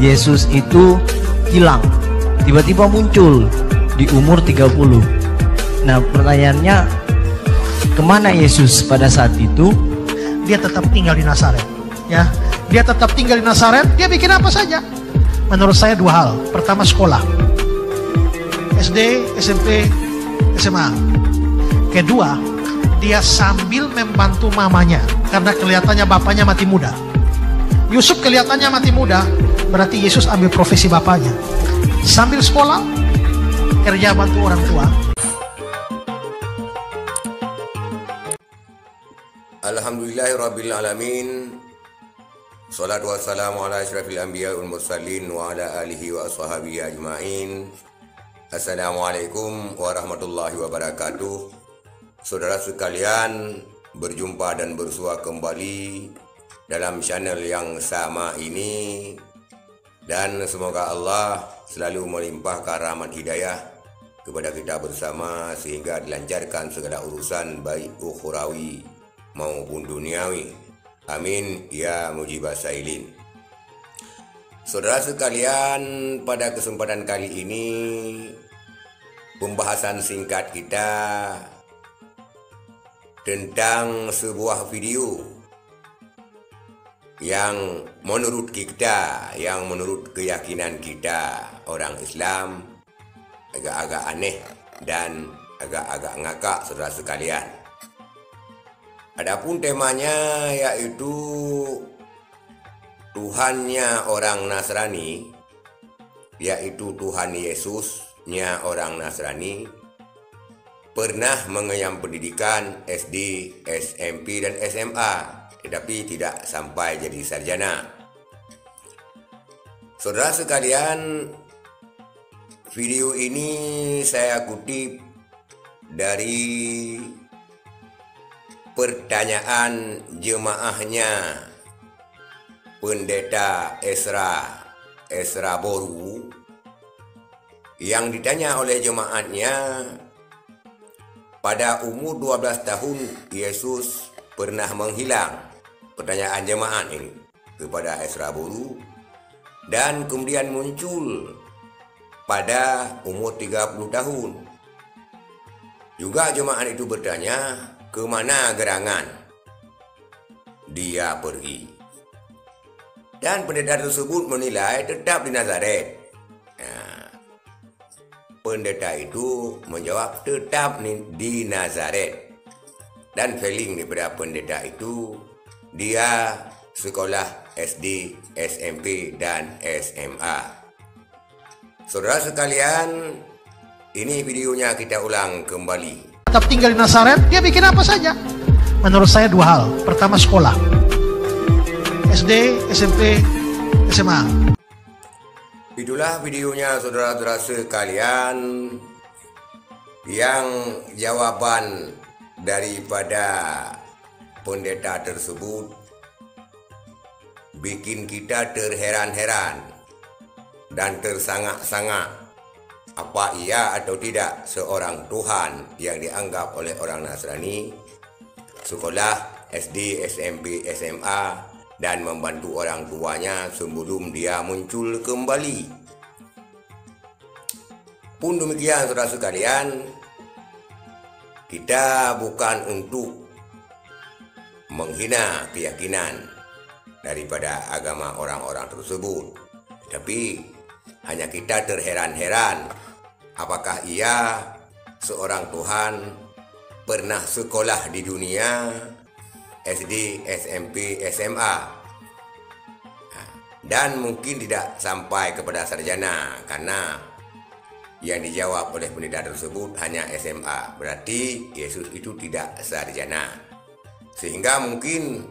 Yesus itu hilang, tiba-tiba muncul di umur 30. Nah, pertanyaannya, kemana Yesus pada saat itu? Dia tetap tinggal di Nazaret, ya. Dia tetap tinggal di Nazaret. Dia bikin apa saja. Menurut saya dua hal. Pertama, sekolah, SD, SMP, SMA. Kedua, dia sambil membantu mamanya, karena kelihatannya bapaknya mati muda. Yusuf kelihatannya mati muda, berarti Yesus ambil profesi bapaknya. Sambil sekolah, kerja bantu orang tua. Alhamdulillahirrabbilalamin. Salatu wassalamu ala asyrafil anbiya wal mursalin wa ala alihi wa ashabihi ajma'in. Assalamualaikum warahmatullahi wabarakatuh. Saudara sekalian, berjumpa dan bersua kembali dalam channel yang sama ini, dan semoga Allah selalu melimpahkan rahmat hidayah kepada kita bersama sehingga dilancarkan segala urusan baik ukhrawi maupun duniawi. Amin ya mujibas sailin. Saudara sekalian, pada kesempatan kali ini pembahasan singkat kita tentang sebuah video yang menurut kita, yang menurut keyakinan kita orang Islam agak-agak aneh dan agak-agak ngakak, saudara sekalian. Adapun temanya yaitu Tuhannya orang Nasrani, yaitu Tuhan Yesusnya orang Nasrani, pernah mengenyam pendidikan SD, SMP, dan SMA, tetapi tidak sampai jadi sarjana. Saudara sekalian, video ini saya kutip dari pertanyaan jemaahnya Pendeta Ezra Boru, yang ditanya oleh jemaatnya, pada umur 12 tahun Yesus pernah menghilang. Pertanyaan jemaat ini kepada Ezra Boru, dan kemudian muncul pada umur 30 tahun. Juga jemaat itu bertanya, kemana gerangan dia pergi? Dan pendeta tersebut menilai tetap di Nazaret. Nah, pendeta itu menjawab tetap di Nazaret. Dan feeling daripada pendeta itu, dia sekolah SD, SMP, dan SMA. Saudara sekalian, ini videonya kita ulang kembali. Tetap tinggal di Nazaret. Dia bikin apa saja. Menurut saya dua hal. Pertama, sekolah, SD, SMP, SMA. Itulah videonya, saudara-saudara sekalian, yang jawaban daripada pendeta tersebut bikin kita terheran-heran dan tersangak-sangak. Apa iya atau tidak seorang Tuhan yang dianggap oleh orang Nasrani sekolah SD, SMP, SMA dan membantu orang tuanya sebelum dia muncul kembali. Pun demikian, saudara sekalian, kita bukan untuk menghina keyakinan daripada agama orang-orang tersebut, tapi hanya kita terheran-heran, apakah ia seorang Tuhan pernah sekolah di dunia SD, SMP, SMA, dan mungkin tidak sampai kepada sarjana, karena yang dijawab oleh pendeta tersebut hanya SMA, berarti Yesus itu tidak sarjana. Sehingga mungkin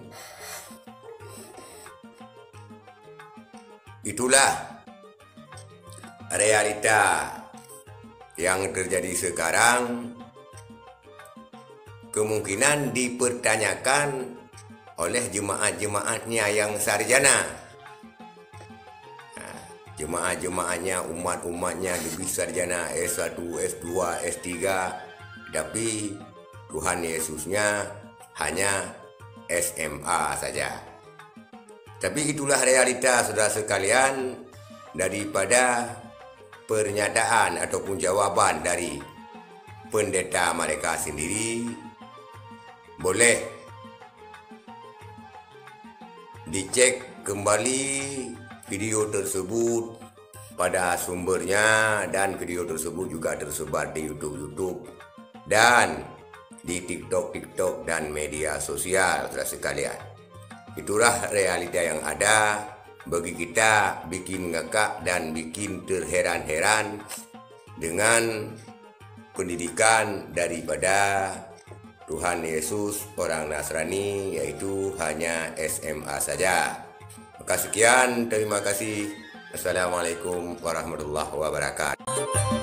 itulah realita yang terjadi sekarang, kemungkinan dipertanyakan oleh jemaat-jemaatnya yang sarjana. Jemaat-jemaatnya, umat-umatnya lebih sarjana S1, S2, S3, tapi Tuhan Yesusnya hanya SMA saja. Tapi itulah realita, saudara sekalian, daripada pernyataan ataupun jawaban dari pendeta mereka sendiri, boleh dicek kembali video tersebut pada sumbernya, dan video tersebut juga tersebar di YouTube dan di TikTok dan media sosial, saudara sekalian. Itulah realita yang ada. Bagi kita bikin ngakak dan bikin terheran-heran dengan pendidikan daripada Tuhan Yesus orang Nasrani, yaitu hanya SMA saja. Maka sekian, terima kasih. Assalamualaikum warahmatullahi wabarakatuh.